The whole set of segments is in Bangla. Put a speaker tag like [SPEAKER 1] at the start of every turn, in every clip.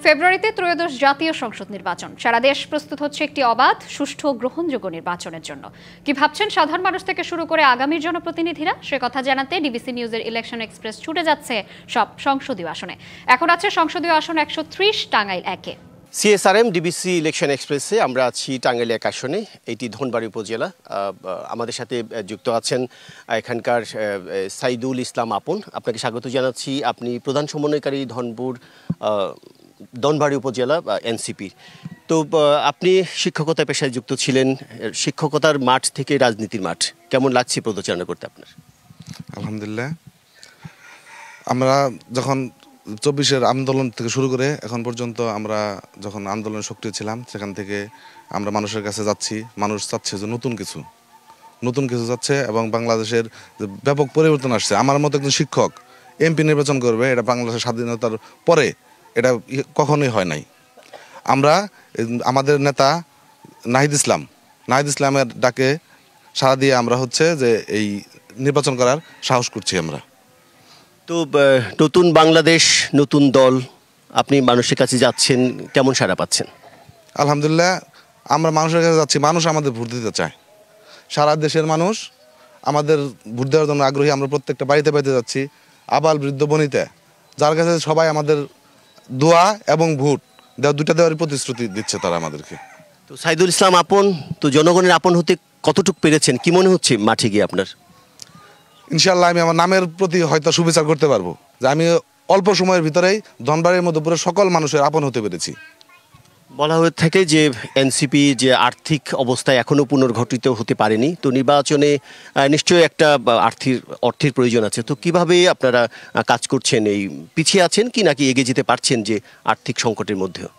[SPEAKER 1] ফেব্রুয়ারিতে ত্রয়োদশ জাতীয় সংসদ নির্বাচন। সারা দেশ প্রস্তুত হচ্ছে একটি অবাধ, সুষ্ঠু ও গ্রহণযোগ্য নির্বাচনের জন্য। কি ভাবছেন সাধারণ মানুষ থেকে শুরু করে আগামীর জনপ্রতিনিধিরা, সে কথা জানাতে ডিবিসি নিউজের ইলেকশন এক্সপ্রেস ছুটে যাচ্ছে সব সংসদীয় আসনে। এখন আছে সংসদীয় আসন 130, টাঙ্গাইল 1-এ।
[SPEAKER 2] সিএসআরএম ডিবিসি ইলেকশন এক্সপ্রেসে আমরা আছি টাঙ্গাইল 1 আসনে। এটি ধনবাড়ী উপজেলা। আমাদের সাথে যুক্ত আছেন এখানকার সাইদুল ইসলাম আপন। আপনাকে স্বাগত জানাচ্ছি। আপনি প্রধান সমন্বয়কারী ধনবাড়ী উপজেলা এনসিপি। তো আপনি শিক্ষকতা পেশায় যুক্ত ছিলেন, শিক্ষকতার মাঠ থেকে রাজনীতির মাঠ, কেমন লাগছে পদচারণা করতে আপনার?
[SPEAKER 3] আলহামদুলিল্লাহ, আমরা যখন 24-এর আন্দোলন থেকে শুরু করে এখন পর্যন্ত আমরা যখন আন্দোলনে সক্রিয় ছিলাম, সেখান থেকে আমরা মানুষের কাছে যাচ্ছি। মানুষ চাচ্ছে যে নতুন কিছু চাচ্ছে এবং বাংলাদেশের যে ব্যাপক পরিবর্তন আসছে। আমার মতো একজন শিক্ষক এমপি নির্বাচন করবে, এটা বাংলাদেশের স্বাধীনতার পরে এটা কখনোই হয় নাই। আমরা আমাদের নেতা নাহিদ ইসলামের ডাকে সাড়া দিয়ে আমরা যে এই নির্বাচন করার সাহস করছি আমরা।
[SPEAKER 2] তো নতুন বাংলাদেশ, নতুন দল, আপনি মানুষের কাছে যাচ্ছেন, কেমন সাড়া পাচ্ছেন?
[SPEAKER 3] আলহামদুলিল্লাহ, আমরা মানুষের কাছে যাচ্ছি। মানুষ আমাদের ভোট দিতে চায়। সারা দেশের মানুষ আমাদের ভোট দেওয়ার জন্য আগ্রহী। আমরা প্রত্যেকটা বাড়িতে যাচ্ছি, আবাল বৃদ্ধ বনিতা, যার কাছে সবাই আমাদের দোয়া এবং ভোট দুটা দেওয়ার প্রতিশ্রুতি দিচ্ছে তারা আমাদেরকে।
[SPEAKER 2] তো সাইদুল ইসলাম আপন, তো জনগণের আপন হতে কতটুকু পেরেছেন? কি মনে হচ্ছে মাঠে গিয়ে আপনার?
[SPEAKER 3] ইনশাল্লাহ আমি আমার নামের প্রতি হয়তো সুবিচার করতে পারবো যে আমি অল্প সময়ের ভিতরেই ধনবাড়ির মধ্যে পুরো সকল মানুষের আপন হতে পেরেছি।
[SPEAKER 2] বলা হয়ে থাকে যে এনসিপি যে আর্থিক অবস্থায় এখনও পুনর্গঠিত হতে পারেনি, তো নির্বাচনে নিশ্চয়ই একটা অর্থের প্রয়োজন আছে। তো কিভাবে আপনারা কাজ করছেন? এই পিছিয়ে আছেন কি নাকি এগিয়ে যেতে পারছেন যে আর্থিক সংকটের মধ্যেও?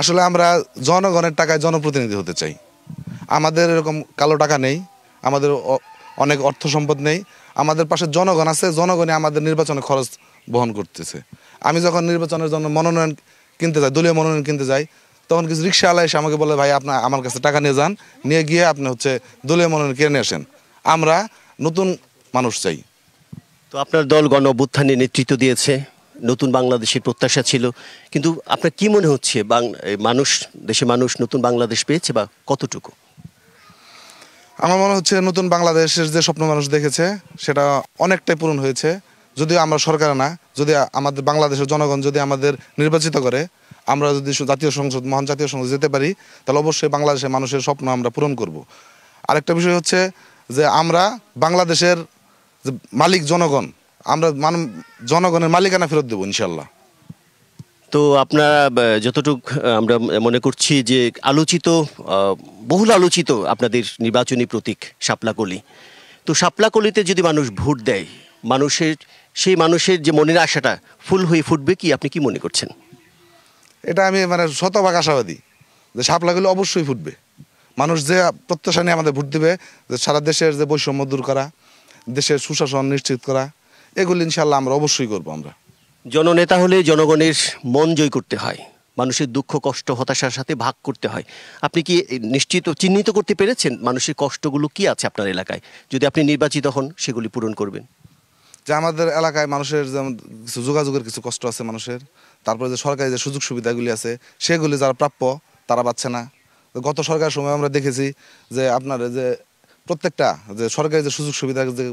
[SPEAKER 3] আসলে আমরা জনগণের টাকায় জনপ্রতিনিধি হতে চাই। আমাদের এরকম কালো টাকা নেই, আমাদের অনেক অর্থ সম্পদ নেই। আমাদের পাশে জনগণ আছে, জনগণই আমাদের নির্বাচনে খরচ বহন করতেছে। আমি যখন নির্বাচনের জন্য মনোনয়ন কিনতে যাই, দলীয় মনোনয়ন কিনতে যাই, তখন কিছু রিক্সাওয়ালা এসে আমাকে বলে, ভাই আপনার আমার কাছে টাকা নিয়ে যান, নিয়ে গিয়ে আপনি দলীয় মনোনয়ন কিনে নিয়ে আসেন। আমরা নতুন মানুষ চাই।
[SPEAKER 2] তো আপনার দল গণ অভ্যুত্থানে নেতৃত্ব দিয়েছে, নতুন বাংলাদেশের প্রত্যাশা ছিল, কিন্তু আপনার কি মনে হচ্ছে দেশে মানুষ নতুন বাংলাদেশ পেয়েছে বা কতটুকু?
[SPEAKER 3] আমার মনে হচ্ছে নতুন বাংলাদেশের যে স্বপ্ন মানুষ দেখেছে সেটা অনেকটাই পূরণ হয়েছে। যদিও আমরা সরকার না, যদি আমাদের বাংলাদেশের জনগণ যদি আমাদের নির্বাচিত করে, আমরা যদি মহান জাতীয় সংসদ যেতে পারি, তাহলে অবশ্যই বাংলাদেশের মানুষের স্বপ্ন আমরা পূরণ করব। আরেকটা বিষয় হচ্ছে যে আমরা বাংলাদেশের যে মালিক জনগণ, আমরা জনগণের মালিকানা ফেরত দেবো ইনশাল্লাহ।
[SPEAKER 2] তো আপনারা যতটুকু আমরা মনে করছি যে বহুল আলোচিত আপনাদের নির্বাচনী প্রতীক শাপলাকলি। তো শাপলাকলিতে যদি মানুষ ভোট দেয়, সেই মানুষের যে মনের আশাটা ফুল হয়ে ফুটবে কি, আপনি কি মনে করছেন?
[SPEAKER 3] এটা আমি শতভাগ আশাবাদী যে শাপলাকলি অবশ্যই ফুটবে। মানুষ যে প্রত্যাশা নিয়ে আমাদের ভোট দিবে, যে সারা দেশের যে বৈষম্য দূর করা, দেশের সুশাসন নিশ্চিত করা, এগুলি ইনশাল্লাহ আমরা অবশ্যই করবো। আমরা
[SPEAKER 2] জননেতা হলে জনগণের মন জয় করতে হয়, মানুষের দুঃখ কষ্ট হতাশার সাথে ভাগ করতে হয়। আপনি কি চিহ্নিত করতে পেরেছেন মানুষের কষ্টগুলো কি আছে আপনার এলাকায়? যদি আপনি নির্বাচিত হন, সেগুলি পূরণ করবেন।
[SPEAKER 3] যে আমাদের এলাকায় মানুষের যেমন কিছু যোগাযোগের কিছু কষ্ট আছে মানুষের, তারপরে যে সরকারি যে সুযোগ সুবিধাগুলি আছে সেগুলি যারা প্রাপ্য তারা পাচ্ছে না। গত সরকারের সময় আমরা দেখেছি যে আপনার যে প্রত্যেকটা যে সরকারি যে সুযোগ সুবিধা যে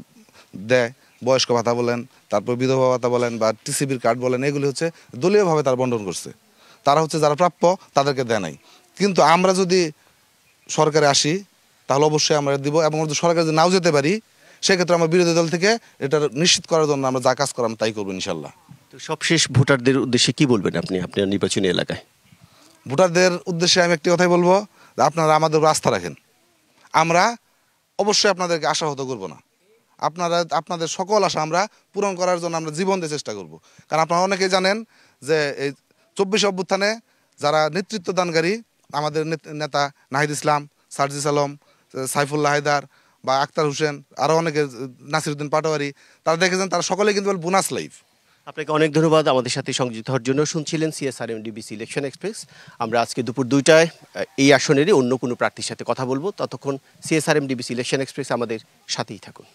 [SPEAKER 3] দেয়, বয়স্ক ভাতা বলেন, তারপর বিধবা ভাতা বলেন বা টিসিবির কার্ড বলেন, এগুলি দলীয়ভাবে তারা বন্টন করছে। তারা যারা প্রাপ্য তাদেরকে দেয় নাই। কিন্তু আমরা যদি সরকারে আসি তাহলে অবশ্যই আমরা দিব, এবং সরকারে যদি নাও যেতে পারি, সেক্ষেত্রে আমরা বিরোধী দল থেকে এটা নিশ্চিত করার জন্য আমরা যা কাজ করাম তাই করবো ইনশাল্লাহ।
[SPEAKER 2] তো সবশেষ ভোটারদের উদ্দেশ্যে কি বলবেন আপনি আপনার নির্বাচনী এলাকায়?
[SPEAKER 3] ভোটারদের উদ্দেশ্যে আমি একটি কথাই বলবো, যে আপনারা আমাদের উপর আস্থা রাখেন। আমরা অবশ্যই আপনাদেরকে আশাহত করব না। আপনাদের সকল আশা আমরা পূরণ করার জন্য আমরা জীবন দিয়ে চেষ্টা করব। কারণ আপনারা অনেকেই জানেন যে এই 24 অভ্যুত্থানে যারা নেতৃত্ব দানকারী, আমাদের নেতা নাহিদ ইসলাম, সার্জিস আলম, সাইফুল্লাহ হায়দার বা আক্তার হোসেন, আরও অনেকে, নাসিরউদ্দিন পাটোয়ারি, তারা দেখেছেন তারা সকলেই কিন্তু বোনাস লাইফ।
[SPEAKER 2] আপনাকে অনেক ধন্যবাদ আমাদের সাথে সংযুক্ত হওয়ার জন্য। শুনছিলেন সিএসআরএম ডিবিসি ইলেকশন এক্সপ্রেস। আমরা আজকে দুপুর 2টায় এই আসনেরই অন্য কোনো প্রার্থীর সাথে কথা বলবো। ততক্ষণ সিএসআরএম ডিবিসি ইলেকশন এক্সপ্রেস আমাদের সাথেই থাকুন।